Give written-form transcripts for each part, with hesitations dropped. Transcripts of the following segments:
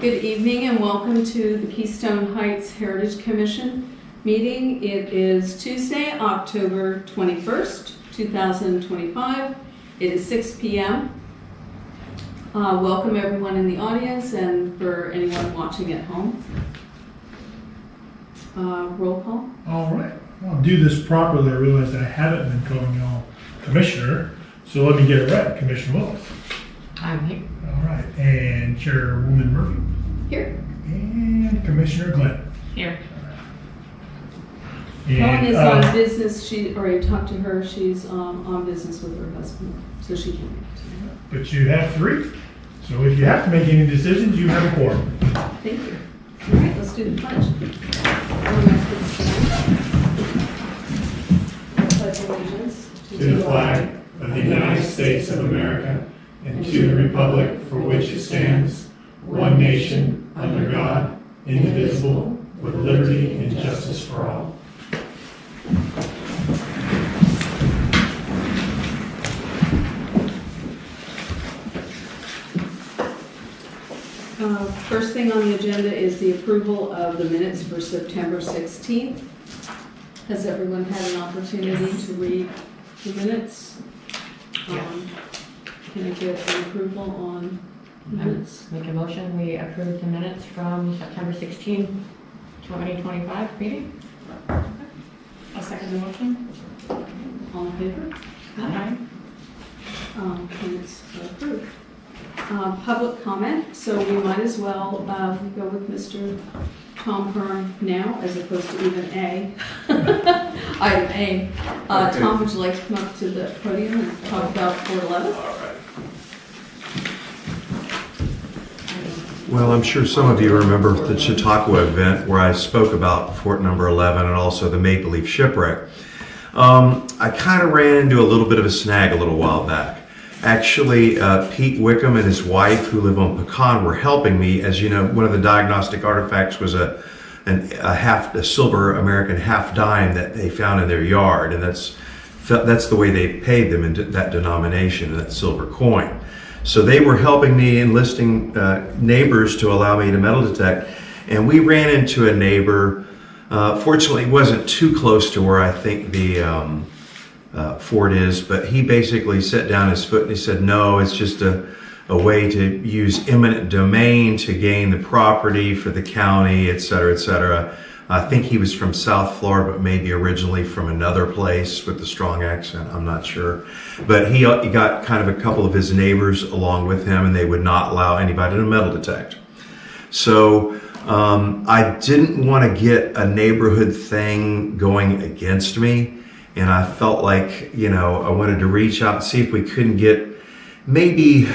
Good evening and welcome to the Keystone Heights Heritage Commission meeting. It is Tuesday, October 21st, 2025. It is 6 p.m. Welcome everyone in the audience and for anyone watching at home. Roll call. All right. I'll do this properly. I realize I haven't been calling y'all Commissioner, so let me get it right. Commissioner Willis. I'm here. All right. And Chairwoman Murphy. Here. And Commissioner Glenn. Here. Helen is on business. She already talked to her. She's on business with her husband, so she can't make it today. But you have three. So if you have to make any decisions, you have a quorum. Thank you. All right, let's do the pledge. Pledge allegiance to the flag of the United States of America and to the republic for which it stands, one nation, under God, indivisible, with liberty and justice for all. First thing on the agenda is the approval of the minutes for September 16th. Has everyone had an opportunity to read the minutes? Can I get an approval on minutes? Make a motion, we approve the minutes from September 16, 2025 meeting. I'll second the motion. All in favor? Aye. Minutes are approved. Public comment, so we might as well go with Mr. Tom Hearn now as opposed to even A. Item A. Tom, would you like to come up to the podium and talk about 411? All right. Well, I'm sure some of you remember the Chautauqua event where I spoke about Fort Number 11 and also the Maple Leaf shipwreck. I kind of ran into a little bit of a snag a little while back. Actually, Pete Wickham and his wife, who live on Pecan, were helping me. As you know, one of the diagnostic artifacts was a silver American half dime that they found in their yard, and that's the way they paid them in that denomination, that silver coin. So they were helping me, enlisting neighbors to allow me to metal detect, and we ran into a neighbor. Fortunately, it wasn't too close to where I think the fort is, but he basically set down his foot and he said, no, it's just a way to use eminent domain to gain the property for the county, et cetera, et cetera. I think he was from South Florida, but maybe originally from another place with a strong accent. I'm not sure. But he got kind of a couple of his neighbors along with him, and they would not allow anybody to metal detect. So I didn't want to get a neighborhood thing going against me. And I felt like, I wanted to reach out and see if we couldn't get maybe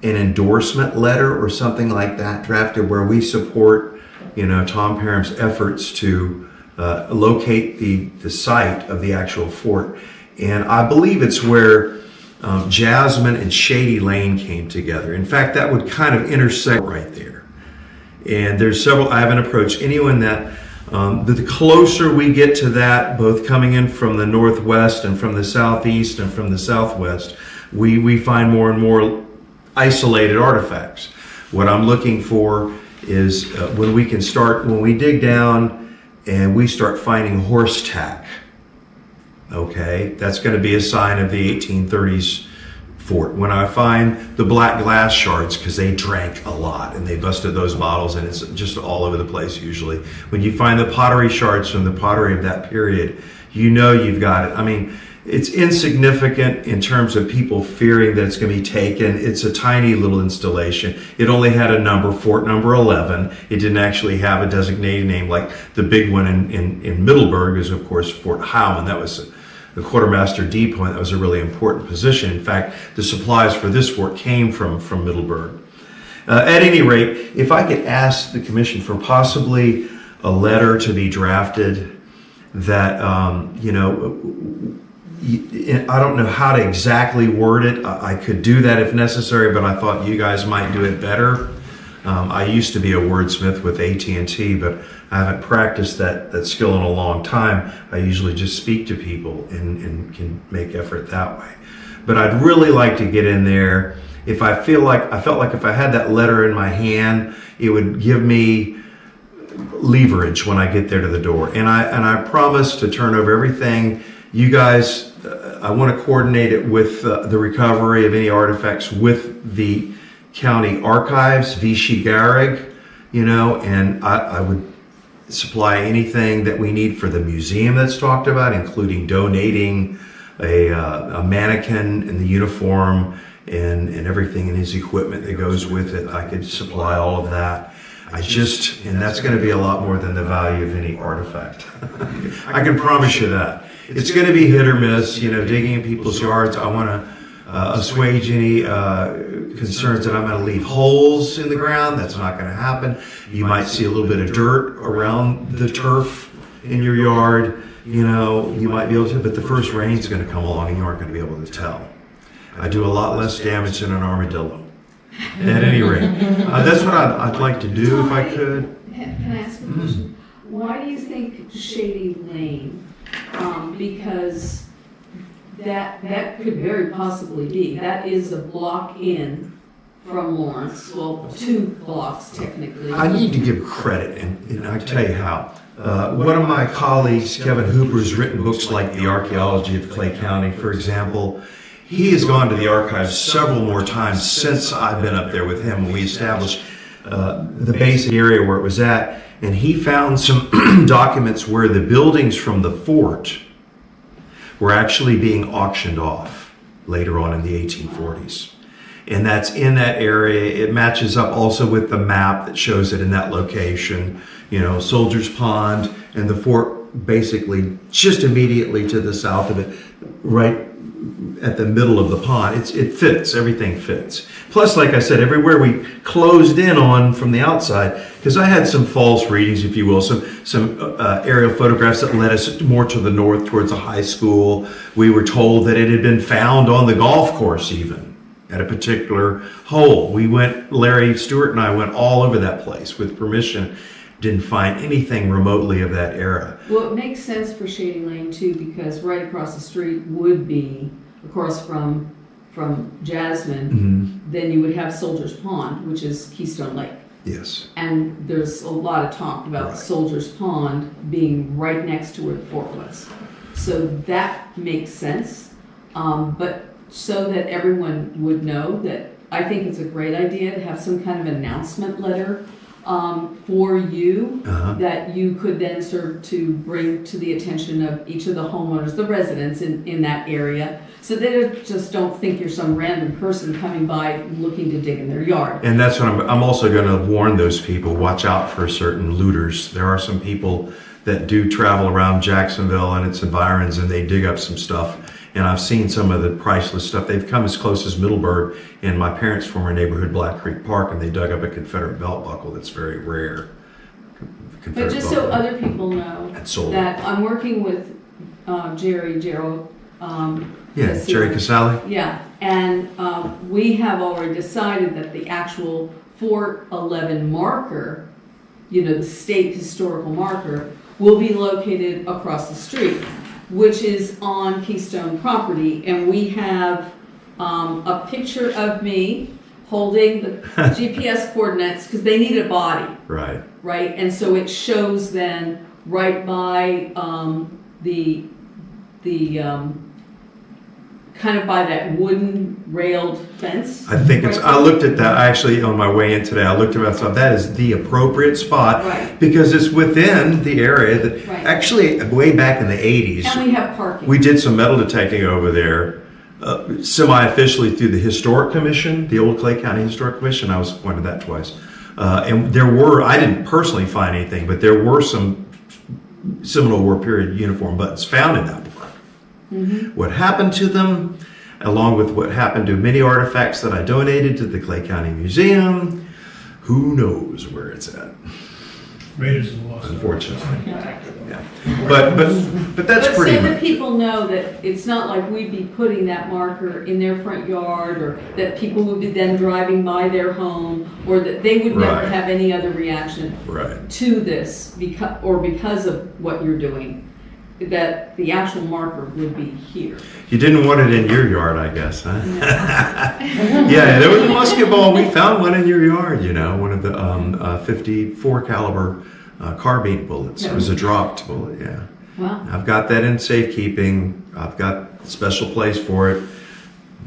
an endorsement letter or something like that drafted where we support, Tom Parham's efforts to locate the site of the actual fort. And I believe it's where Jasmine and Shady Lane came together. In fact, that would kind of intersect right there. And there's several, I haven't approached anyone that the closer we get to that, both coming in from the northwest and from the southeast and from the southwest, we find more and more isolated artifacts. What I'm looking for is when we dig down and we start finding horse tack. Okay, that's going to be a sign of the 1830s fort. When I find the black glass shards, because they drank a lot and they busted those bottles, and it's just all over the place usually. When you find the pottery shards from the pottery of that period, you've got it. I mean, it's insignificant in terms of people fearing that it's going to be taken. It's a tiny little installation. It only had a number, Fort Number 11. It didn't actually have a designated name like the big one in Middleburg is, of course, Fort Howland. That was the quartermaster depot, and that was a really important position. In fact, the supplies for this fort came from Middleburg. At any rate, if I could ask the commission for possibly a letter to be drafted that, I don't know how to exactly word it. I could do that if necessary, but I thought you guys might do it better. I used to be a wordsmith with AT&T, but I haven't practiced that skill in a long time. I usually just speak to people and can make effort that way. But I'd really like to get in there if I felt like if I had that letter in my hand, it would give me leverage when I get there to the door. And I promise to turn over everything. You guys, I want to coordinate it with the recovery of any artifacts with the county archives, Vichy Garrig, and I would supply anything that we need for the museum that's talked about, including donating a mannequin and the uniform and everything in his equipment that goes with it. I could supply all of that. And that's going to be a lot more than the value of any artifact. I can promise you that. It's going to be hit or miss, digging in people's yards. I want to assuage any concerns that I'm going to leave holes in the ground. That's not going to happen. You might see a little bit of dirt around the turf in your yard. You might be able to, but the first rain's going to come along and you aren't going to be able to tell. I do a lot less damage than an armadillo. At any rate, that's what I'd like to do if I could. Can I ask a question? Why do you think Shady Lane? Because that could very possibly be. That is a block in from Lawrence. Well, 2 blocks technically. I need to give credit, and I tell you how. One of my colleagues, Kevin Hooper, has written books like The Archaeology of Clay County, for example. He has gone to the archives several more times since I've been up there with him when we established the basic area where it was at. And he found some documents where the buildings from the fort were actually being auctioned off later on in the 1840s. And that's in that area. It matches up also with the map that shows it in that location. Soldiers Pond and the fort basically just immediately to the south of it, right at the middle of the pond. It fits, everything fits. Plus, like I said, everywhere we closed in on from the outside, because I had some false readings, if you will, some aerial photographs that led us more to the north towards a high school. We were told that it had been found on the golf course even, at a particular hole. Larry Stewart and I went all over that place with permission. Didn't find anything remotely of that era. Well, it makes sense for Shady Lane too, because right across the street would be, across from Jasmine, then you would have Soldiers Pond, which is Keystone Lake. Yes. And there's a lot of talk about Soldiers Pond being right next to where the fort was. So that makes sense. But so that everyone would know that, I think it's a great idea to have some kind of announcement letter for you that you could then serve to bring to the attention of each of the homeowners, the residents in that area, so they just don't think you're some random person coming by looking to dig in their yard. And that's what I'm also going to warn those people, watch out for certain looters. There are some people that do travel around Jacksonville and its environs and they dig up some stuff. And I've seen some of the priceless stuff. They've come as close as Middleburg in my parents' former neighborhood, Black Creek Park, and they dug up a Confederate belt buckle that's very rare. But just so other people know that I'm working with Gerald. Jerry Casale. Yeah, and we have already decided that the actual Fort 11 marker, the state historical marker, will be located across the street, which is on Keystone property. And we have a picture of me holding the GPS coordinates, because they need a body. Right. Right, and so it shows then right by the kind of by that wooden railed fence. I think I looked at that actually on my way in today. I looked at that, so that is the appropriate spot, because it's within the area that actually way back in the 80s. And we have parking. We did some metal detecting over there, semi-officially through the Historic Commission, the old Clay County Historic Commission. I was appointed that twice. And I didn't personally find anything, but there were some Seminole War period uniform buttons found in that park. What happened to them, along with what happened to many artifacts that I donated to the Clay County Museum, who knows where it's at. Raiders of the Lost Ark. Unfortunately. Yeah. But that's pretty so that much. people know that it's not like we'd be putting that marker in their front yard, or that people would be then driving by their home, or that they would never have any other reaction to this because of what you're doing. that the actual marker would be here. You didn't want it in your yard, I guess, huh? Yeah, there was a musket ball. We found one in your yard, you know, one of the 54 caliber carbine bullets. It was a dropped bullet, yeah. Wow. I've got that in safekeeping. I've got a special place for it.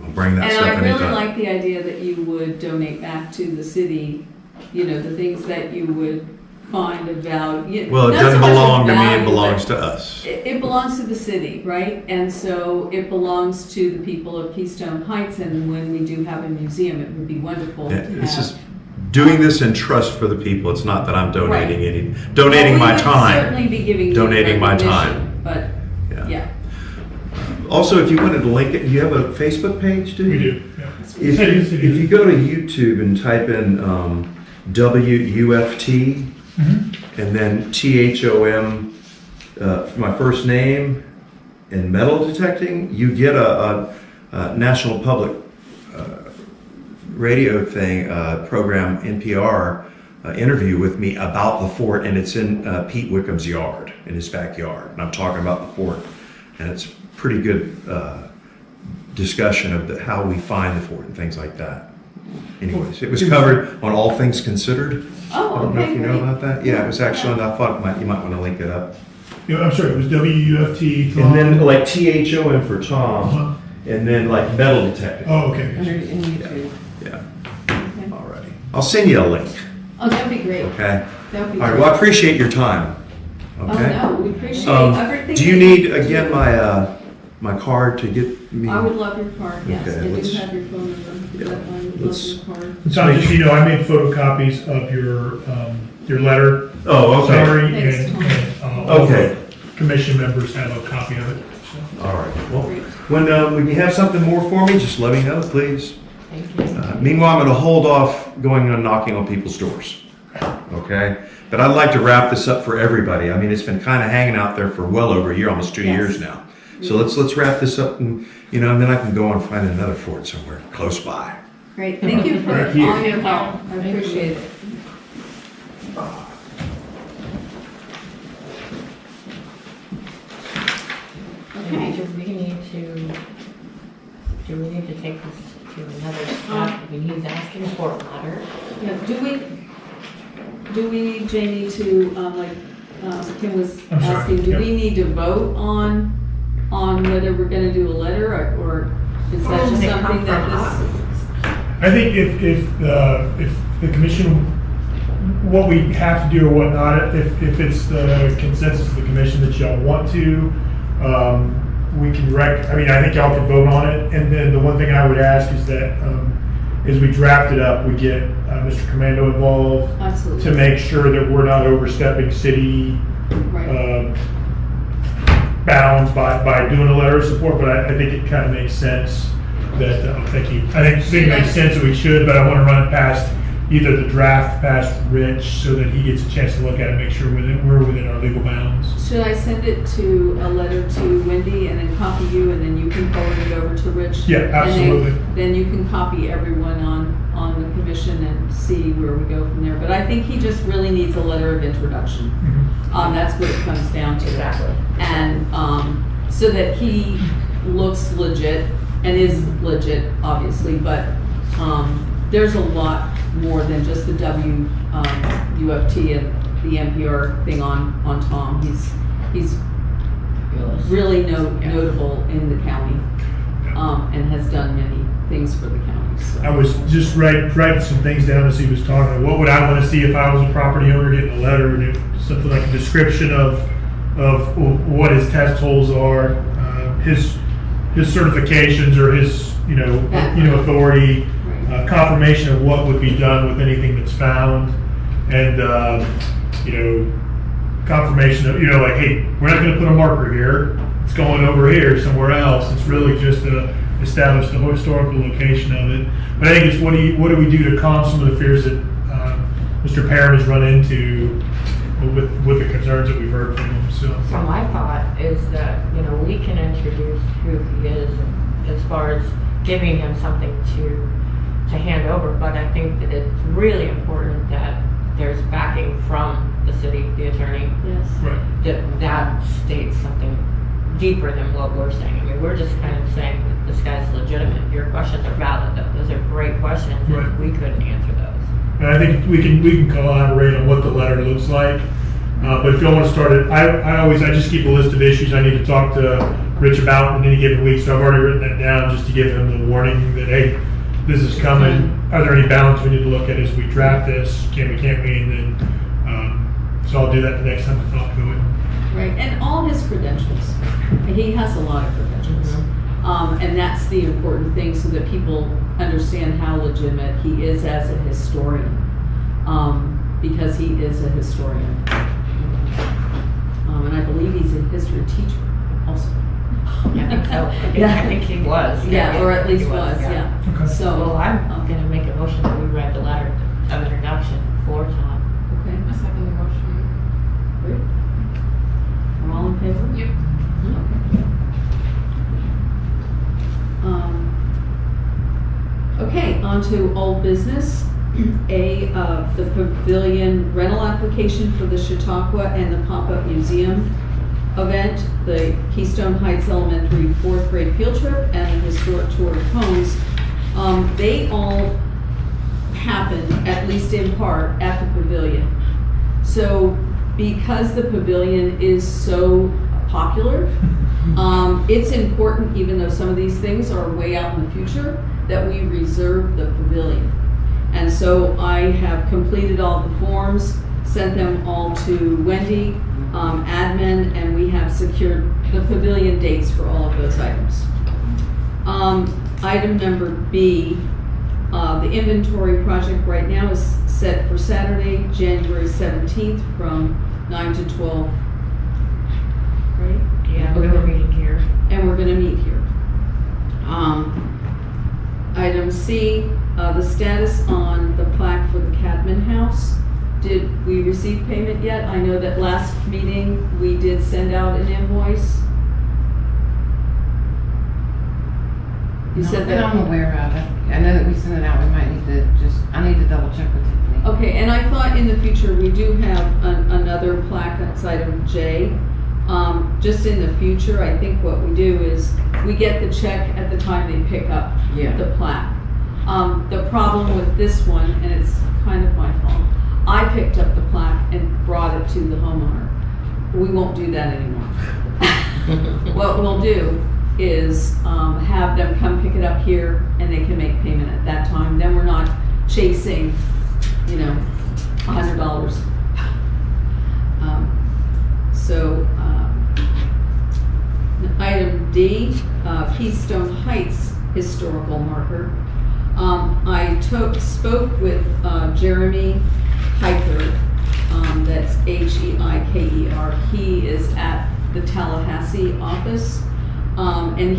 I'll bring that And stuff I really anytime. like the idea that you would donate back to the city, you know, the things that you would find of value. Well, it Not so doesn't much of belong to me, value, it belongs but to us. It belongs to the city, right? And so it belongs to the people of Keystone Heights, and when we do have a museum, it would be wonderful Yeah, to this have. is doing this in trust for the people. It's not that I'm donating Right. donating Well, my we would time. certainly be giving you Donating my recognition, time. But, Yeah. yeah. Also, if you wanted to link it, you have a Facebook page, do you? We do, yeah. If you go to YouTube and type in WUFT and then THOM, my first name, and metal detecting, you get a National Public Radio thing program, NPR interview with me about the fort, and it's in Pete Wickham's yard, in his backyard, and I'm talking about the fort, and it's pretty good discussion of how we find the fort and things like that. Anyways, it was covered on All Things Considered. Oh, I don't know okay, if you know great. about that. Yeah, it was actually on. I thought you might want to link it up. Yeah, I'm sorry, it was WUFT. And then like THOM for Tom, Uh-huh. and then like metal detecting. Oh, okay. Under, in YouTube. Yeah. Okay. Alrighty. I'll send you a link. Oh, that'd be great. Okay. That would be All right. great. Well, I appreciate your time. Oh, Okay. no, we appreciate Um, everything. do you that need do. again my card to get me? I would love your card, yes. Okay, I do let's- have your phone number. Yeah, But I would love let's- your card. Tom, just so you know, I made photocopies of your letter Oh, okay. summary, Thanks, Tom. and all Okay. the commission members have a copy of it. So. All right. Well, Great. when you have something more for me, just let me know, please. Thank you. Meanwhile, I'm going to hold off going and knocking on people's doors. Okay? But I'd like to wrap this up for everybody. I mean, it's been kind of hanging out there for well over a year, almost 2 Yes. years now. So let's wrap this up, and and then I can go and find another fort somewhere close by. Great, thank you for Thank you. all your help. I appreciate it. Okay, do we need to take this to another step? I mean, he's asking for a letter. Yeah, do we need Jamie to, Kim was I'm sorry, asking, do yeah. we need to vote on whether we're gonna do a letter, or is that just They come something that from us. this? I think if the commission, what we have to do or whatnot, if it's the consensus of the commission that y'all want to, we can I think y'all can vote on it. And then the one thing I would ask is that, as we draft it up, we get Mr. Commando involved to Absolutely, make sure that we're not overstepping city right. bounds by doing a letter of support, but I think it kind of makes sense that, thank you. I think it makes sense that we should, but I want to run it past, either the draft past Rich so that he gets a chance to look at it, make sure we're within our legal bounds. Should I send it to a letter to Wendy and then copy you, and then you can forward it over to Rich? Yeah, And absolutely. then you can copy everyone on the commission and see where we go from there. But I think he just really needs a letter of introduction. That's what it comes down to. Exactly. And so that he looks legit and is legit, obviously, but there's a lot more than just the WUFT and the NPR thing on Tom. He's really notable in the county and has done many things for the county. So. I was just writing some things down as he was talking. What would I want to see if I was a property owner getting a letter, and something like a description of what his test holes are, his certifications or his authority, Right. confirmation of what would be done with anything that's found, and confirmation of like, hey, we're not going to put a marker here. It's going over here somewhere else. It's really just to establish the historical location of it. But I think it's what do we do to calm some of the fears that Mr. Parham has run into with the concerns that we've heard from him. So My thought is that, we can introduce who he is as far as giving him something to hand over, but I think that it's really important that there's backing from the city, the attorney, Yes. right. that states something deeper than what we're saying. I mean, we're just kind of saying that this guy's legitimate. Your questions are valid, though. Those are great questions, Right. and we couldn't answer those. And I think we can collaborate on what the letter looks like. But if you all want to start it, I just keep a list of issues I need to talk to Rich about in any given week. So I've already written that down just to give him the warning that, hey, this is coming. Are there any bounds we need to look at as we draft this? Can't we? And then, so I'll do that the next time I talk to him. Right, and all his credentials. He has a lot of credentials. And that's the important thing so that people understand how legitimate he is as a historian. Because he is a historian. And I believe he's a history teacher also. I think so. I think he was. Yeah, or at least he was, yeah. Okay. So, Well, I'm gonna make a motion that we write the letter of introduction for Tom. okay, A second motion. great. We're all in favor? Yep. Okay, on to old business. The pavilion rental application for the Chautauqua and the Pop-Up Museum event, the Keystone Heights Elementary 4th grade field trip, and the historic tour of homes. They all happen, at least in part, at the pavilion. So because the pavilion is so popular, it's important, even though some of these things are way out in the future, that we reserve the pavilion. And so I have completed all the forms, sent them all to Wendy, admin, and we have secured the pavilion dates for all of those items. Item number B, the inventory project right now is set for Saturday, January 17th from 9 to 12. Right? Yeah, we were meeting here. And we're gonna meet here. Item C, the status on the plaque for the Cadman House. Did we receive payment yet? I know that last meeting we did send out an invoice. You said That I'm that. aware of it. I know that we sent it out. We might need to I need to double check with Tiffany. Okay, and I thought in the future we do have another plaque outside of J. Just in the future, I think what we do is we get the check at the time they pick up Yeah. the plaque. The problem with this one, and it's kind of my fault, I picked up the plaque and brought it to the homeowner. We won't do that anymore. What we'll do is have them come pick it up here and they can make payment at that time. Then we're not chasing, $100. Item D, Keystone Heights historical marker. I spoke with Jeremy Heiker, that's Heiker. He is at the Tallahassee office, and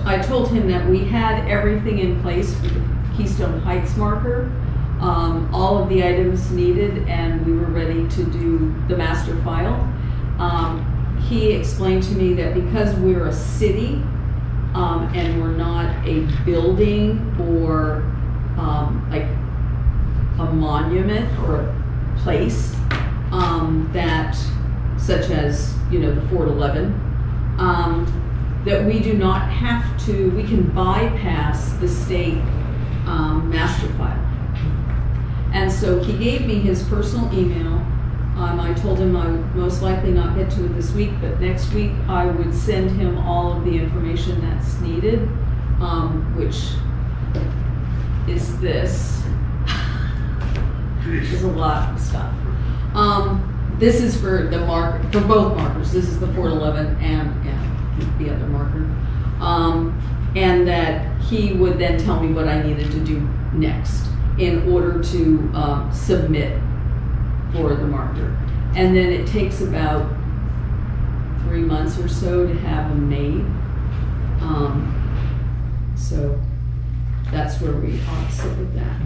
I told him that we had everything in place for the Keystone Heights marker, all of the items needed, and we were ready to do the master file. He explained to me that because we're a city, and we're not a building or like a monument or a place, that, such as, the Fort 11, that we do not have to, we can bypass the state master file. And so he gave me his personal email. I told him I would most likely not get to it this week, but next week I would send him all of the information that's needed, which is this. There's a lot of stuff. This is for for both markers. This is the Fort 11 and the other marker. And that he would then tell me what I needed to do next in order to submit for the marker. And then it takes about 3 months or so to have them made. So that's where we ought to sit with that.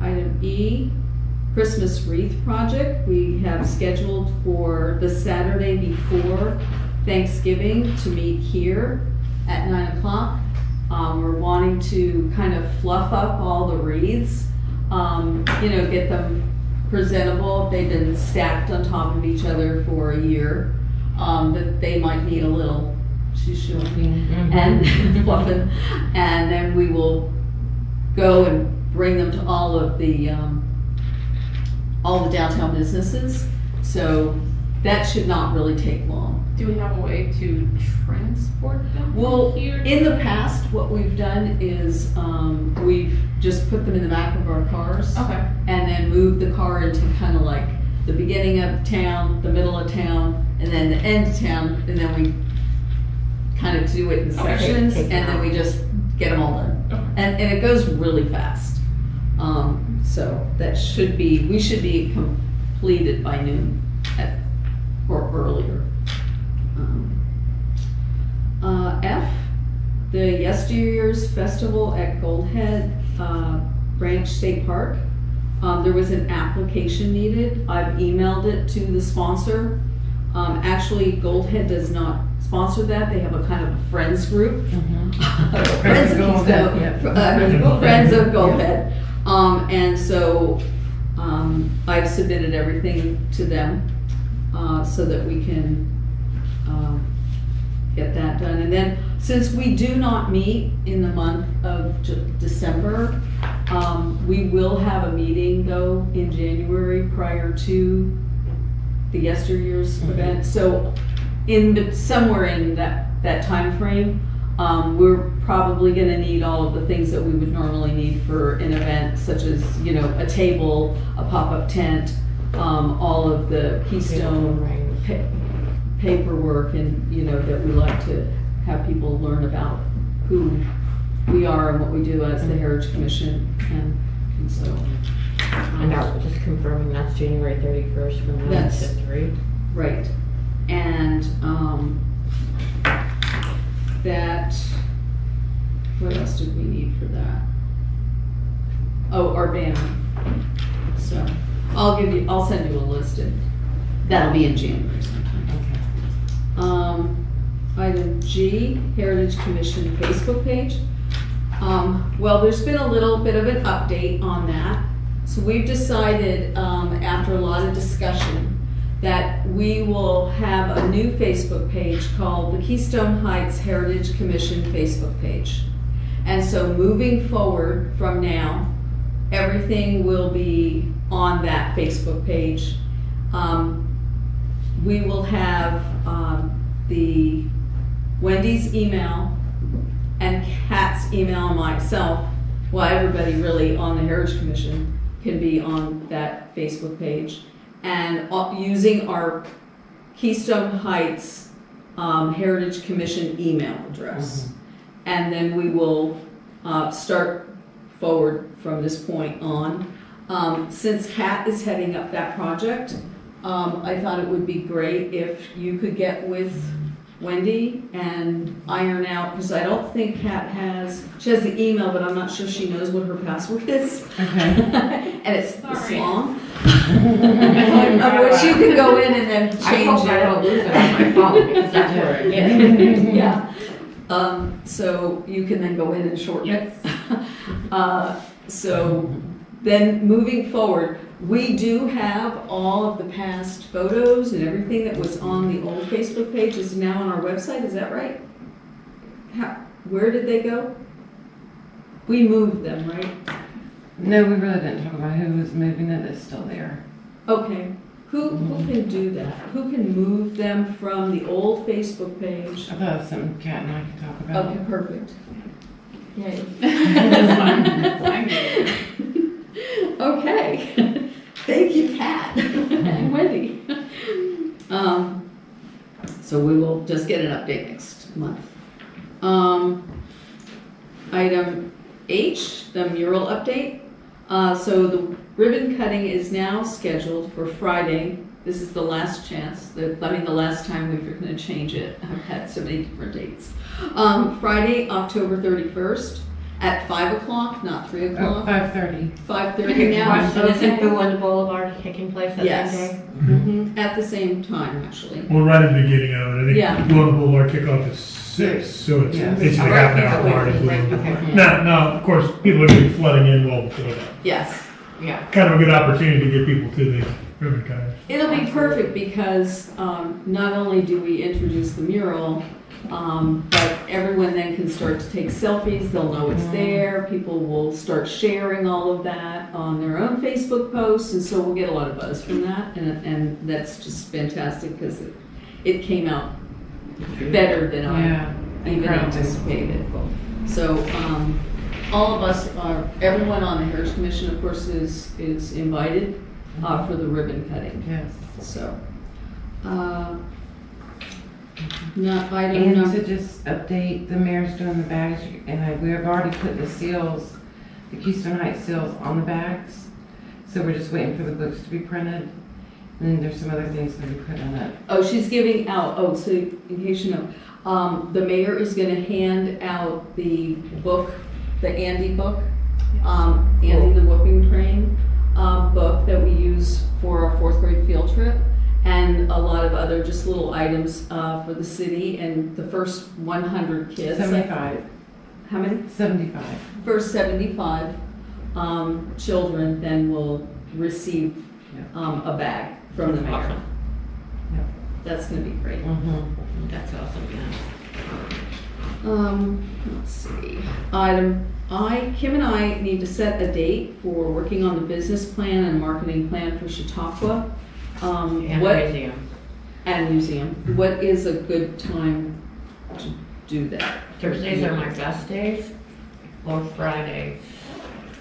Item E, Christmas wreath project. We have scheduled for the Saturday before Thanksgiving to meet here at 9 o'clock. We're wanting to kind of fluff up all the wreaths, get them presentable. They've been stacked on top of each other for a year. That they might need a little shoo-shooing and fluffing. And then we will go and bring them to all the downtown businesses. So that should not really take long. Do we have a way to transport them Well, here? in the past, what we've done is we've just put them in the back of our cars Okay. and then moved the car into kind of like the beginning of town, the middle of town, and then the end of town, and then we kind of do it in Okay. sections, Take and them then out. we just get them all done. Okay. And it goes really fast. So that should be, we should be completed by noon or earlier. F, the Yesteryears Festival at Goldhead Branch State Park. There was an application needed. I've emailed it to the sponsor. Actually, Goldhead does not sponsor that. They have a kind of a friends group. Friends of Goldhead, Keystone, Friends of Goldhead. And so I've submitted everything to them so that we can get that done. And then, since we do not meet in the month of December, we will have a meeting though in January prior to the Yesteryears event. So somewhere in that time frame, we're probably gonna need all of the things that we would normally need for an event, such as, a table, a pop-up tent, all of the Keystone paperwork, and, that we like to have people learn about who we are and what we do as the Heritage Commission, and so. And now, just confirming, that's January 31st from 9 to That's- 3. Right, and, what else did we need for that? Oh, our banner. So, I'll send you a list, and that'll be in January sometime. Item G, Heritage Commission Facebook page. Well, there's been a little bit of an update on that. So we've decided, after a lot of discussion, that we will have a new Facebook page called the Keystone Heights Heritage Commission Facebook page. And so moving forward from now, everything will be on that Facebook page. We will have the Wendy's email and Kat's email and myself, well, everybody really on the Heritage Commission can be on that Facebook page. And using our Keystone Heights Heritage Commission email address. And then we will start forward from this point on. Since Kat is heading up that project, I thought it would be great if you could get with Wendy and iron out, because I don't think Kat she has the email, but I'm not sure she knows what her password is. Okay. And it's Sorry. long. Which you can go in and then I change hope I don't lose it. it on my phone, because that's where I get it. Yeah. So you can then go in and shorten it. So then moving forward, we do have all of the past photos and everything that was on the old Facebook page is now on our website, is that right? Where did they go? We moved them, right? No, we really didn't talk about who was moving it. It's still there. Okay. Who can do that? Who can move them from the old Facebook page? I thought it was something Kat and I could talk about. Okay, perfect. Yay. That's fine. I'm good. Okay. Thank you, Kat and Wendy. So we will just get an update next month. Item H, the mural update. So the ribbon cutting is now scheduled for Friday. This is the last chance, the last time we were going to change it. I've had so many different dates. Friday, October 31st at 5 o'clock, not 3 o'clock. 5:30. 5:30 now. And isn't the one Boulevard taking place that Yes. same day? Mhm, at the same time, actually. Well, right at the beginning of it, I think Yeah. Golden Boulevard kickoff is 6, so it's Yeah. basically Right, half an it's hour away apart. from as the break, well. okay. Now, of course, people are going to be flooding in well before that. Yes. Yeah. kind of a good opportunity to get people to the ribbon cutting. It'll be perfect because not only do we introduce the mural, but everyone then can start to take selfies, they'll know it's there, people will start sharing all of that on their own Facebook posts, and so we'll get a lot of buzz from that, and that's just fantastic because it came out better than Yeah. I even incredible. anticipated. So, all of us are, everyone on the Heritage Commission, of course, is invited for the ribbon cutting. Yes. So, not, I don't And know. to just update, the mayor's doing the bags, and we have already put the seals, the Keystone Heights seals on the bags. So we're just waiting for the books to be printed. And then there's some other things going to be put in it. Oh, she's giving out, so in case you know, the mayor is gonna hand out the book, the Andy book, Andy the Whooping Train, book that we use for our 4th grade field trip, and a lot of other just little items, for the city, and the first 100 kids. 75. How many? 75. First 75, children then will receive, a bag from the mayor. Awesome. That's gonna be great. Mm-hmm. That's awesome, yeah. Let's see. Kim and I need to set a date for working on the business plan and marketing plan for Chautauqua. And What, museum. and museum. What is a good time to do that? Thursdays are my best days, or Fridays.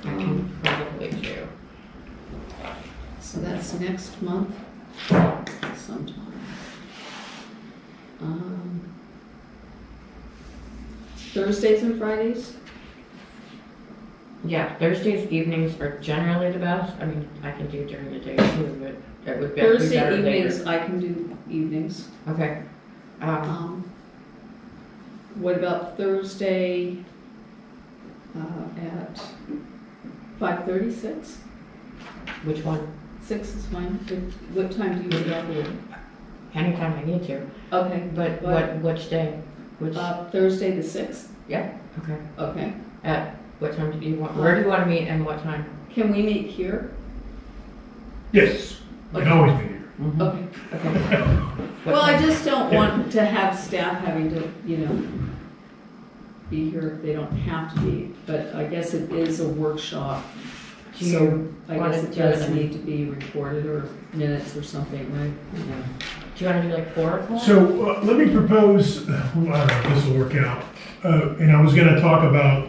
I can probably do. So that's next month sometime. Thursdays and Fridays? Yeah, Thursdays evenings are generally the best. I mean, I can do during the day too, but it would be better Thursday evenings, later. I can do evenings. Okay. What about Thursday at 5:36? Which one? 6 is fine. What time do you get out here? Anytime I need to. Okay, But But- which day? Which? Thursday the 6th? Yeah. Okay. Okay. At what time do you want? Where do you want to meet and what time? Can we meet here? Yes, we can always be here. Mm-hmm. Okay. Okay. What Well, I time? just don't want to have staff having to, be here if they don't have to be. But I guess it is a workshop, Do you so I wanna guess it do it does in- need to be recorded or minutes or something, right? Do you want to do like 4 o'clock? So let me propose, I don't know if this will work out. And I was going to talk about,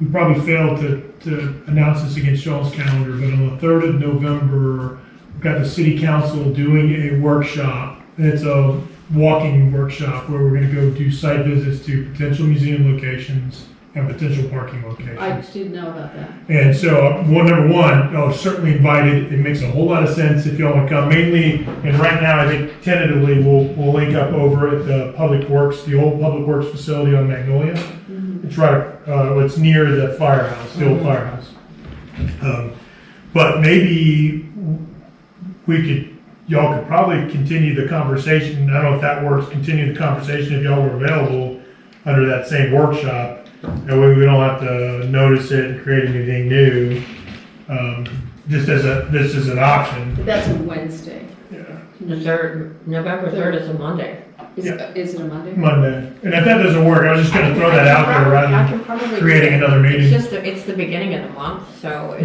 we probably failed to announce this against y'all's calendar, but on the 3rd of November, we've got the city council doing a workshop. It's a walking workshop where we're going to go do site visits to potential museum locations and potential parking locations. I did know about that. And so, number one, y'all are certainly invited. It makes a whole lot of sense if y'all want to come. Mainly, and right now, I think tentatively, we'll link up over at the Public Works, the old Public Works facility on Magnolia. It's right, it's near the firehouse, the old firehouse. But maybe y'all could probably continue the conversation. I don't know if that works. Continue the conversation if y'all were available under that same workshop. That way we don't have to notice it and create anything new. Just as this is an option. That's a Wednesday. The 3rd, November 3rd is a Monday. Is it a Monday? Monday. And if that doesn't work, I was just going to throw that out there I rather can probably than do creating it. another meeting. It's just, it's the beginning of the month, so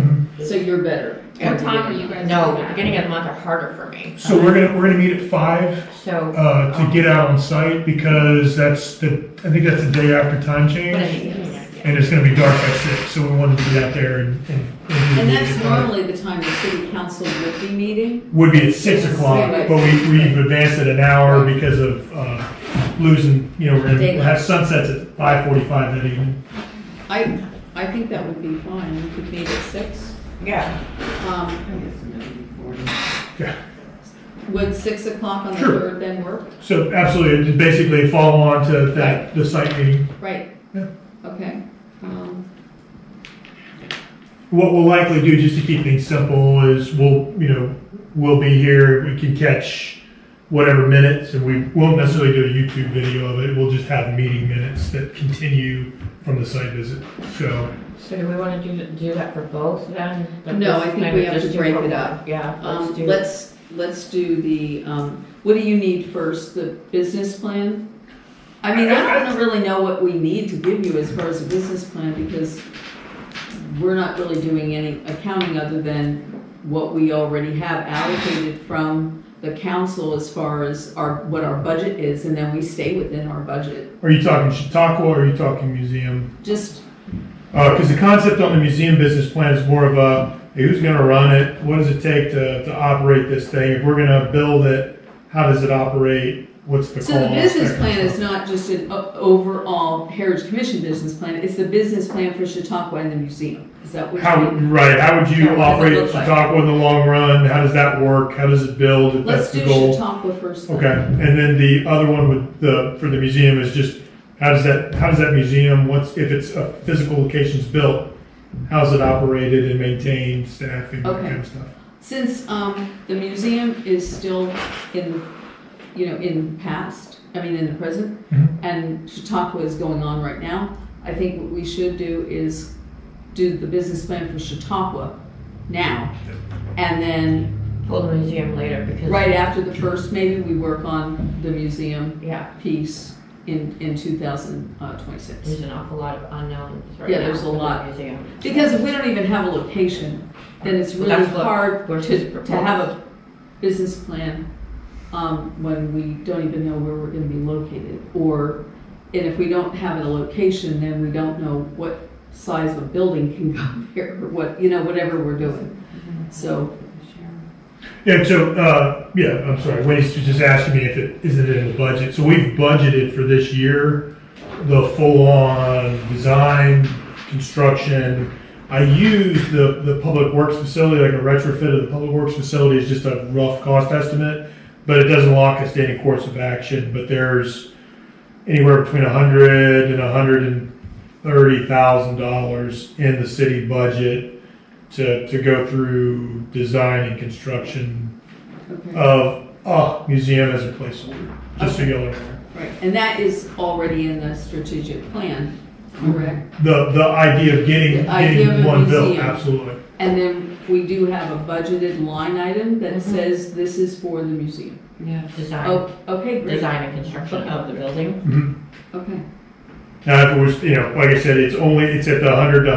So you're better. What time are you guys? no, doing the that? beginning of the month are harder for me. So we're gonna meet at 5 So. to get out on site because I think that's the day after time But in the change, evening, I guess. and it's going to be dark by 6. So we wanted to get out there and do the And meeting that's at 5. normally the time the city council would be meeting. Would be at 6 o'clock, Right. but we've advanced it an hour because of losing. We're going to have sunsets at 5:45 that evening. I think that would be fine. We could meet at 6. Yeah. Um, Yeah. Would 6 o'clock on the Sure. 3rd then work? So absolutely, it's basically a follow on to that the site meeting. Right. Yeah. Okay. What we'll likely do, just to keep things simple, is we'll be here. We can catch whatever minutes, and we won't necessarily do a YouTube video of it. We'll just have meeting minutes that continue from the site visit. So So do we want to do that for both then? The No, I business think plan we or have to just do break for it one? up. Yeah, let's do. Let's do the, what do you need first, the business plan? I mean, I don't really know what we need to give you as far as a business plan, because we're not really doing any accounting other than what we already have allocated from the council as far as what our budget is, and then we stay within our budget. Are you talking Chautauqua or are you talking museum? Just, Because the concept on the museum business plan is more of a, hey, who's going to run it? What does it take to operate this thing? If we're going to build it, how does it operate? What's the cost? so the business that kind of plan is stuff. not just an overall Heritage Commission business plan, it's the business plan for Chautauqua and the museum. Is that what How you would, mean? right, how would Yeah, you what does it operate look like? Chautauqua in the long run? How does that work? How does it build if Let's that's the do goal? Chautauqua first. then. Okay, and then the other one with for the museum is just, how does that museum, if it's a physical location's built, how's it operated and maintained, staffing, that Okay. kind of stuff? Since the museum is still in the past, in the present, Mhm. and Chautauqua is going on right now, I think what we should do is do the business plan for Chautauqua now, and then Pull the museum later because. right after the first, maybe we work on the museum Yeah, piece in 2026. there's an awful lot of unknowns right Yeah, now there's a for the lot. museum. Because if we don't even have a location, then it's really That's what hard we're to have a business plan when we don't even know where we're gonna be located. And if we don't have a location, then we don't know what size of a building can go there, or whatever we're doing. So, Yeah, so, I'm sorry, Wendy's just asking me if it isn't in the budget. So we've budgeted for this year, the full-on design, construction. I used the public works facility, like a retrofit of the public works facility is just a rough cost estimate, but it doesn't lock us to any course of action. But there's anywhere between $100,000 and $130,000 in the city budget to go through design and construction okay, of a museum as a placeholder, just so you're aware. right. And that is already in the strategic plan, correct? The idea of getting The idea of a one built, museum. absolutely. And then we do have a budgeted line item that Mhm. says this is for the museum. Yeah. Design, Oh, okay, great. design and construction of the building. Mhm. Okay, Now, if it was, like I said, it's at the $100,000 to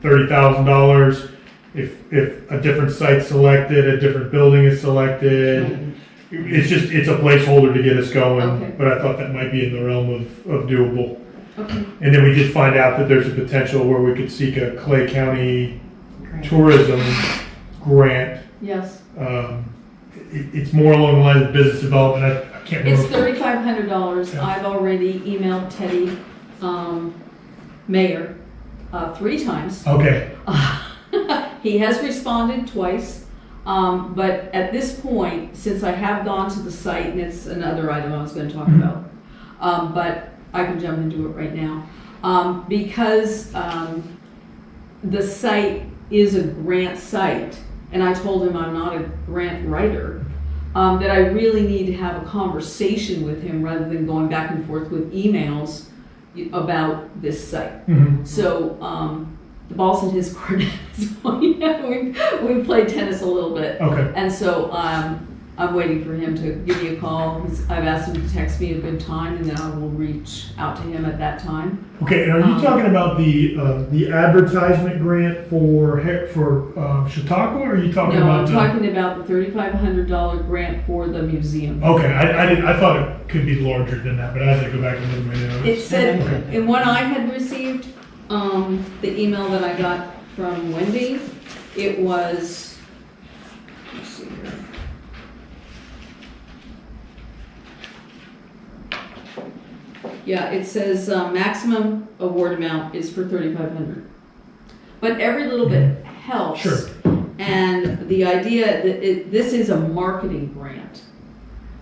$130,000. If a different site's selected, a different building is selected, it's a placeholder to get us going. Okay. But I thought that might be in the realm of doable. okay. And then we did find out that there's a potential where we could seek a Clay County Great. tourism grant. Yes. It's more along the lines of business development. I can't It's remember. $3,500. Yeah. I've already emailed Teddy, Mayor, 3 times. Okay. He has responded twice, but at this point, since I have gone to the site, and it's another item I was gonna talk about, but I can jump into it right now. Because the site is a grant site, and I told him I'm not a grant writer, that I really need to have a conversation with him rather than going back and forth with emails about this site. Mhm. So, the ball's in his court at this point. We played tennis a little bit. Okay. And so, I'm waiting for him to give me a call. I've asked him to text me a good time, and then I will reach out to him at that time. Okay, and are you talking about the advertisement grant for Chautauqua, or are you talking No, I'm about? talking about the $3,500 grant for the museum. Okay, I thought it could be larger than that, but I had to go back and look at my notes. It said, Okay. in what I had received, the email that I got from Wendy, it was, let's see here. Yeah, it says, maximum award amount is for $3,500. But every little bit helps. Sure. And the idea that this is a marketing grant.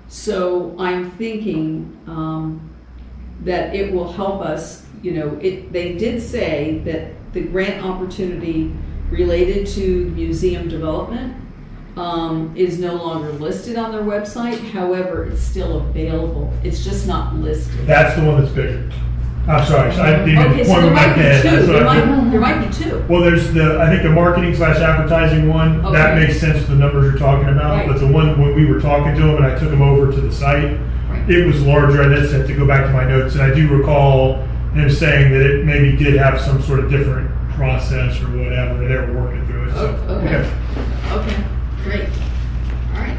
So I'm thinking, that it will help us, they did say that the grant opportunity related to museum development is no longer listed on their website. However, it's still available. It's just not listed. That's the one that's bigger. I'm sorry, so I didn't Okay, even so point there with my might be head. two, That's what I think. there might be two. Well, there's I think the marketing / advertising one, that Okay. makes sense for the numbers you're talking about. Right. But the one when we were talking to them and I took them over to the site, Right. it was larger. I just had to go back to my notes, and I do recall him saying that it maybe did have some sort of different process or whatever, and they were working through it. So, Oh, okay. Okay, great. All right.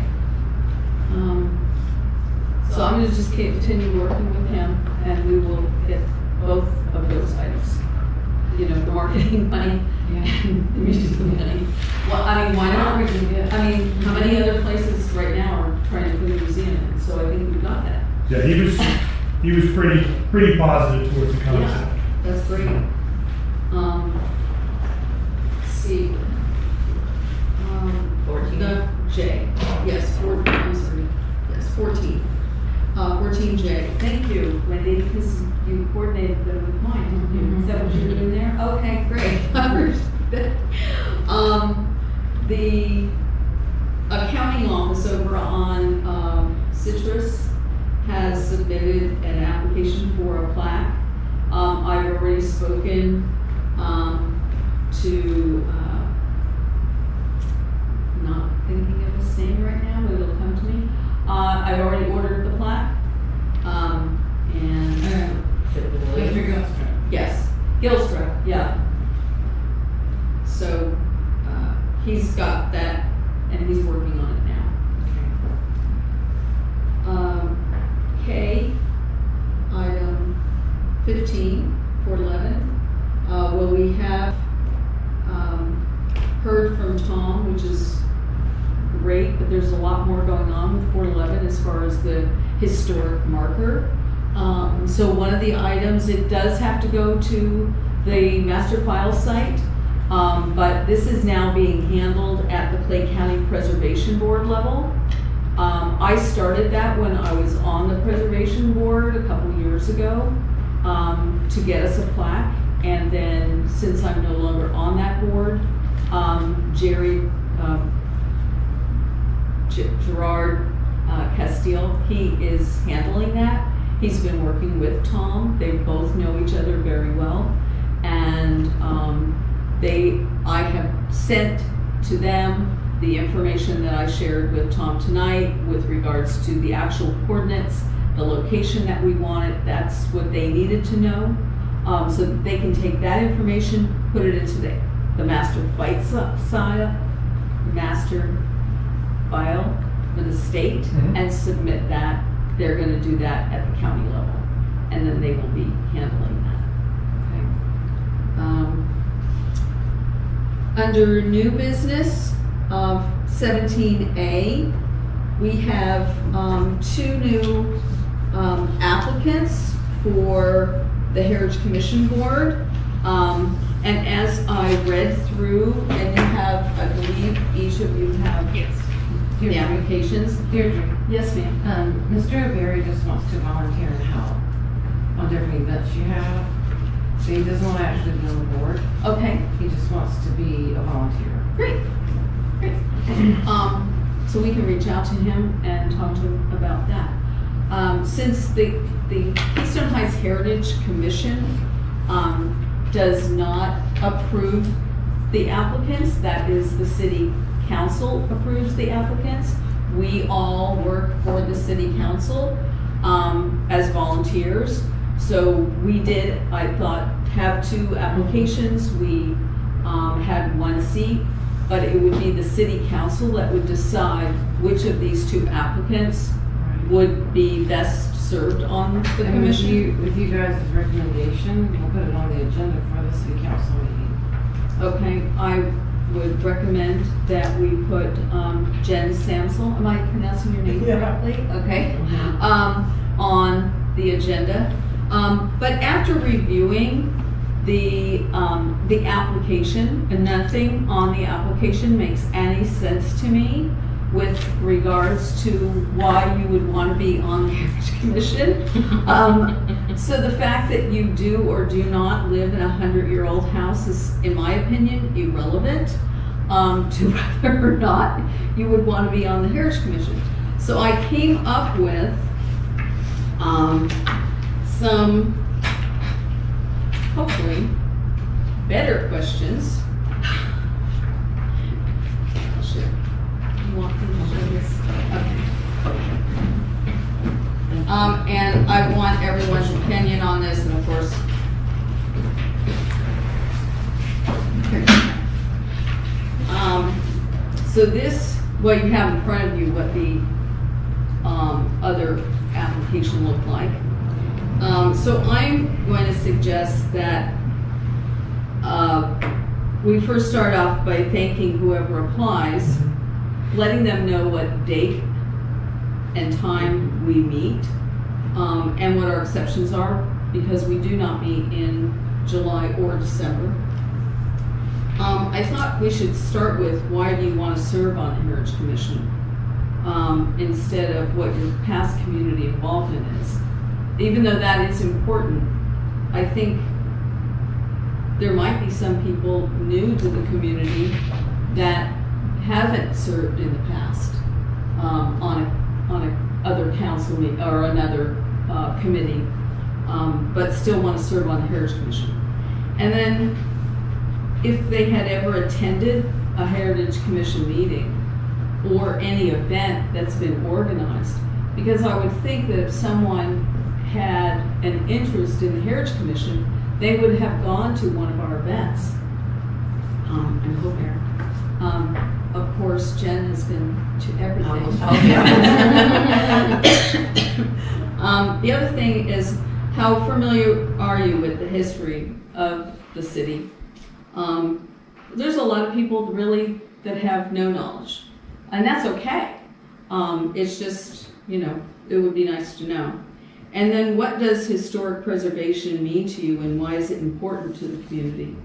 So I'm gonna just continue working with him, and we will hit both of those items. You know, the marketing money and the music money. Well, I mean, why not? I mean, how many other places right now are trying to put a museum in? So I think we got that. Yeah, he was pretty positive towards the concept. That's great. Let's see. 14. The J, yes, 14, I'm sorry, yes, 14. 14J, thank you, Wendy, because you coordinated them with mine, didn't you? Is that what you're doing there? Okay, great. The accounting office over on Citrus has submitted an application for a plaque. I've already spoken to, not thinking of his name right now, but it'll come to me. I've already ordered the plaque. And Mr. Gilstrap. yes, Gilstrap, yeah. So, he's got that and he's working on it now. K, item 15, 411. Well, we have, heard from Tom, which is great, but there's a lot more going on with 411 as far as the historic marker. So one of the items, it does have to go to the master file site, but this is now being handled at the Clay County Preservation Board level. I started that when I was on the Preservation Board a couple years ago to get us a plaque, and then since I'm no longer on that board, Jerry Gerard Castile, he is handling that. He's been working with Tom. They both know each other very well. And I have sent to them the information that I shared with Tom tonight with regards to the actual coordinates, the location that we wanted. That's what they needed to know. So that they can take that information, put it into the master file for the state, Mhm. and submit that. They're gonna do that at the county level, and then they will be handling that. Under new business of 17A, we have two new applicants for the Heritage Commission Board. And as I read through, and you have, I believe each of you have the applications. Deirdre, Yes, ma'am. Mr. O'Berry just wants to volunteer and help on different events you have. So he doesn't want to actually be on the board. Okay, He just wants to be a volunteer. great, great. So we can reach out to him and talk to him about that. Since the Keystone Heights Heritage Commission does not approve the applicants, that is, the city council approves the applicants. We all work for the city council as volunteers. So we did, I thought, have 2 applications. We had 1 seat, but it would be the city council that would decide which of these 2 applicants would be best served on the And commission. with you guys' recommendation, we'll put it on the agenda for the city council meeting. Okay, I would recommend that we put Jen Samsel, am I pronouncing your name correctly? Okay, on the agenda. But after reviewing the application, and nothing on the application makes any sense to me with regards to why you would want to be on the Heritage Commission. So the fact that you do or do not live in a 100-year-old house is, in my opinion, irrelevant to whether or not you would want to be on the Heritage Commission. So I came up with some hopefully, better questions. Sure. You want me to show this? Okay. And I want everyone's opinion on this, and of course, so this, what you have in front of you, what the other application looked like. So I'm going to suggest that we first start off by thanking whoever applies, letting them know what date and time we meet, and what our exceptions are, because we do not meet in July or December. I thought we should start with, why do you want to serve on the Heritage Commission, instead of what your past community involvement is. Even though that is important, I think there might be some people new to the community that haven't served in the past on a other council meeting or another committee, but still want to serve on the Heritage Commission. And then if they had ever attended a Heritage Commission meeting or any event that's been organized, because I would think that if someone had an interest in the Heritage Commission, they would have gone to one of our events. And hope of course, Jen has been to everything. The other thing is, how familiar are you with the history of the city? There's a lot of people really that have no knowledge, and that's okay. It's just, it would be nice to know. And then, what does historic preservation mean to you, and why is it important to the community?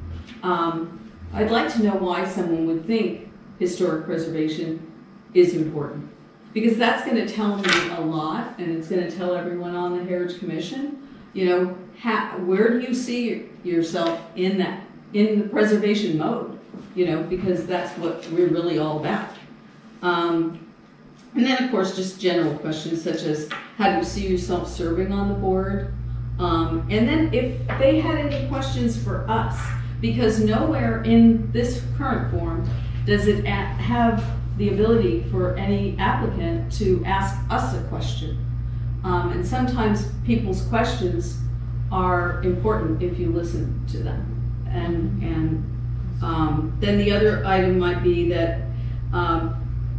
I'd like to know why someone would think historic preservation is important, because that's going to tell me a lot, and it's going to tell everyone on the Heritage Commission, where do you see yourself in the preservation mode, because that's what we're really all about. And then, of course, just general questions such as, how do you see yourself serving on the board? And then if they had any questions for us, because nowhere in this current form does it have the ability for any applicant to ask us a question. And sometimes people's questions are important if you listen to them. And then the other item might be that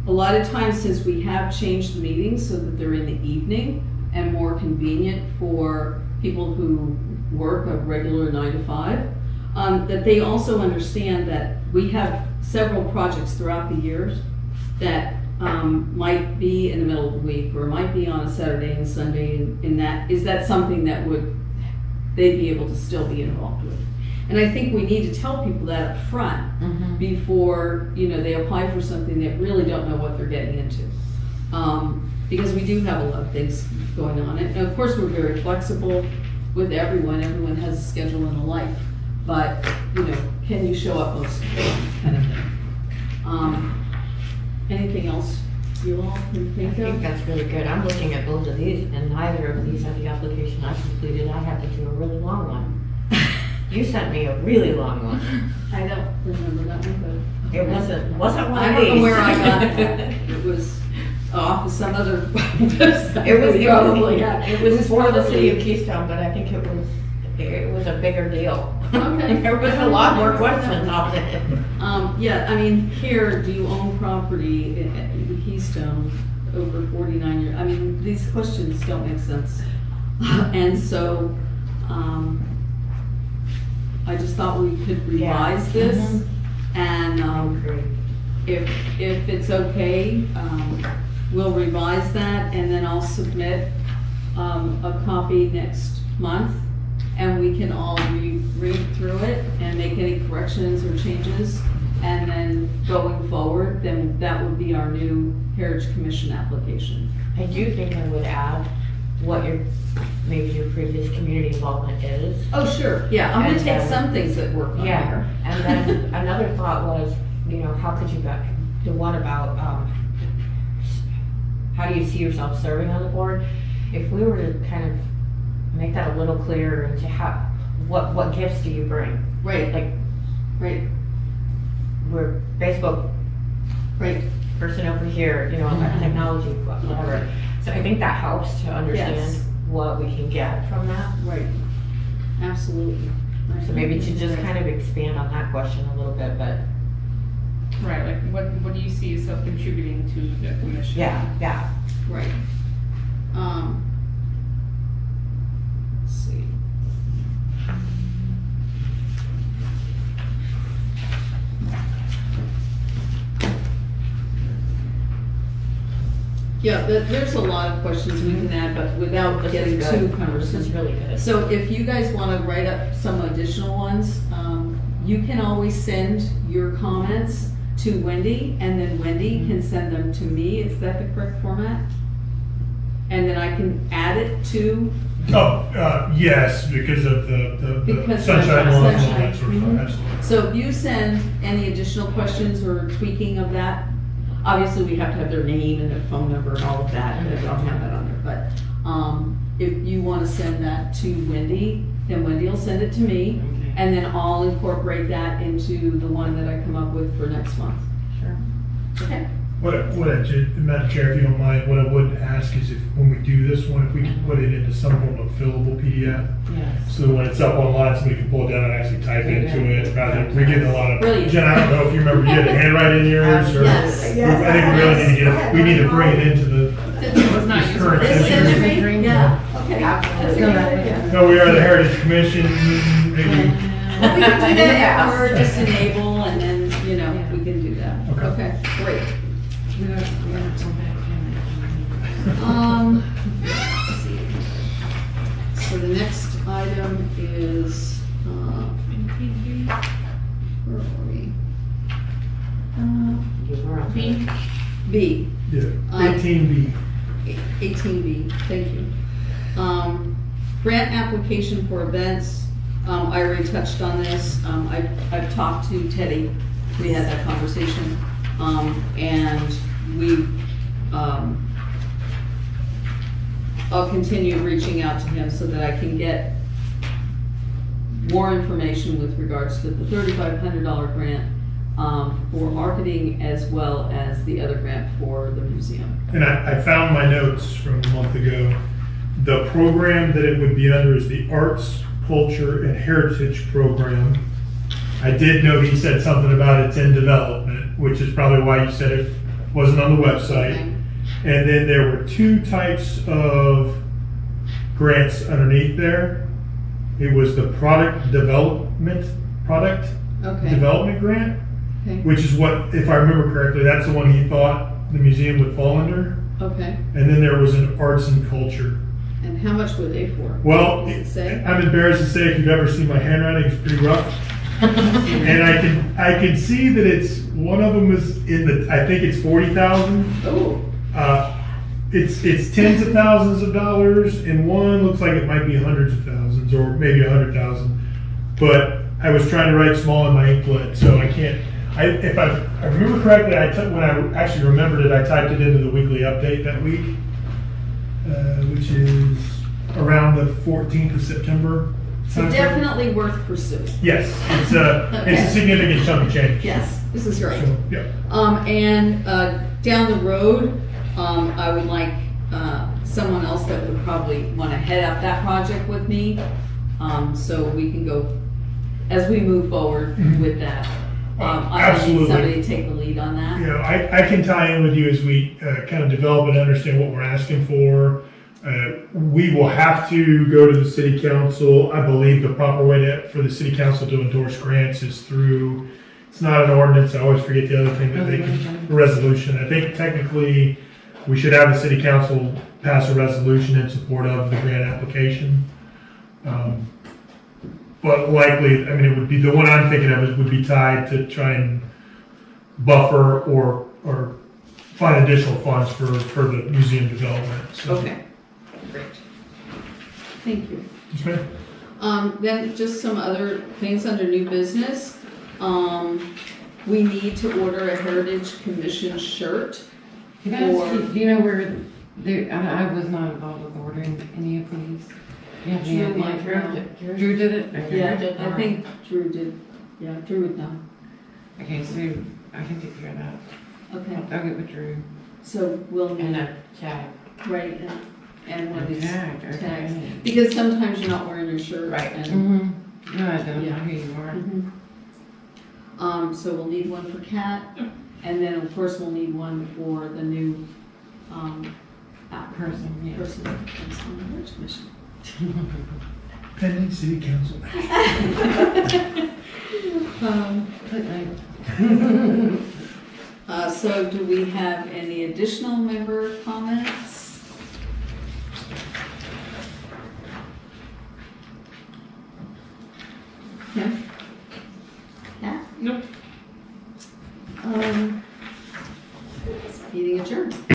a lot of times, since we have changed the meetings so that they're in the evening and more convenient for people who work a regular 9 to 5, that they also understand that we have several projects throughout the years that might be in the middle of the week, or might be on a Saturday and Sunday, and is that something that they'd be able to still be involved with? And I think we need to tell people that up front before they apply for something that really don't know what they're getting into, because we do have a lot of things going on. And of course, we're very flexible with everyone. Everyone has a schedule and a life, but can you show up most of the time, kind of thing. Anything else you all can I think think of? that's really good. I'm looking at both of these, and neither of these are the application I completed. I had to do a really long one. You sent me a really long one. I don't remember that one, but It wasn't one I of don't these. know where I got that. It was off of some other website. It was We probably had. It was for the city of Keystone, but I think it was a bigger deal. Okay. There was a lot more questions on it. Yeah, I mean, here, do you own property in Keystone over 49 years? I mean, these questions don't make sense. And so, I just thought we could revise this, and if it's okay, we'll revise that, and then I'll submit a copy next month, and we can all read through it and make any corrections or changes, and then going forward, then that would be our new Heritage Commission application. I do think I would add what maybe your previous community involvement is. Oh, sure, yeah, I'm gonna And take then- some things that work on Yeah, here. and then another thought was, how could you get, the one about, how do you see yourself serving on the board? If we were to kind of make that a little clearer into what gifts do you bring? Right, Like, right, we're Facebook right. person over here, you know, about technology, whatever. So I think that helps to understand Yes. what we can get from that. Right. Absolutely. So maybe to just kind of expand on that question a little bit, but Right, like what do you see yourself contributing to the commission? yeah. Right. Let's see. Yeah, there's a lot of questions we can add, but without This getting is too good. This is cumbersome. really good. So if you guys want to write up some additional ones, you can always send your comments to Wendy, and then Wendy can send them to me. Is that the correct format? And then I can add it to, Yes, because of the Because sunshine of law and all sunshine. that sort of stuff, Mhm. absolutely. so if you send any additional questions or tweaking of that, obviously we have to have their name and their phone number and all of that, and I don't have that on there, but if you want to send that to Wendy, then Wendy will send it to me, Okay. and then I'll incorporate that into the one that I come up with for next month. Sure. Okay. Madam Chair, if you don't mind, what I would ask is if, when we do this one, if we can put it into some form of fillable PDF, Yes. so when it's up online, somebody can pull it down and actually type into it, rather than, we're getting a lot of, Brilliant. Jen, I don't know if you remember, you had to handwrite in yours, or? Yes. I think we really need to get, we need to bring it into the, It was not this current This century. send to me? Yeah, okay. Absolutely. No, we are the Heritage Commission, maybe, Well, we can do that, or just enable, and then, you know, we can do that. Okay. Okay, great. We gotta go back Let's see. So the next item is, where are we? You were on B. B, yeah, 18B. 18B, thank you. Grant application for events, I already touched on this, I've talked to Teddy, we had that conversation, and we, I'll continue reaching out to him so that I can get more information with regards to the $3,500 grant, for marketing, as well as the other grant for the museum. And I found my notes from a month ago. The program that it would be under is the Arts, Culture, and Heritage Program. I did know he said something about it's in development, which is probably why you said it wasn't on the website. Okay. And then there were two types of grants underneath there. It was the product development Okay, grant, okay, which is what, if I remember correctly, that's the one he thought the museum would fall under. okay. And then there was an arts and culture. And how much were they for? Well, Does it say? I'm embarrassed to say if you've ever seen my handwriting, it's pretty rough. And I can see that it's, one of them was in the, I think it's 40,000. Oh, It's tens of thousands of dollars, and one looks like it might be hundreds of thousands, or maybe 100,000. But I was trying to write small in my inklet, so I can't. If I remember correctly, when I actually remembered it, I typed it into the weekly update that week, which is around the 14th of September. so timeframe. definitely worth pursuing. Yes, it's a significant chunk of change. Yes, this is great. So, yeah. And down the road, I would like someone else that would probably want to head up that project with me, so we can go, as we move forward with that. I need Absolutely. somebody to take the lead on that. You know, I can tie in with you as we kind of develop and understand what we're asking for. We will have to go to the city council. I believe the proper way for the city council to endorse grants is through, it's not an ordinance. I always forget the other thing that they can, a resolution. I think technically we should have the city council pass a resolution in support of the grant application. But likely, I mean, it would be, the one I'm thinking of would be tied to try and buffer or find additional funds for the museum development. So. Okay, great. Thank you. Yes, ma'am. Then just some other things under new business. We need to order a Heritage Commission shirt. Can I ask you, do you know where, I was not involved with ordering any of these. Yeah, Drew yeah, might Drew know. did- Drew did it? Okay. Yeah, did I know. think Drew did, yeah, Drew would know. Okay, so I can take care of that. Okay, I'll get with Drew. so we'll And need, a tag. right, and one of these Tagged, tags. okay. Because sometimes you're not wearing your shirt. Right. And, Mm-hmm. No, I don't know Yeah. who you are. So we'll need one for Kat, and then of course we'll need one for the new, app Person, yeah. person that's on the Bridge Commission. Pending city council. So do we have any additional member comments? Yeah? Yeah? Nope. Um,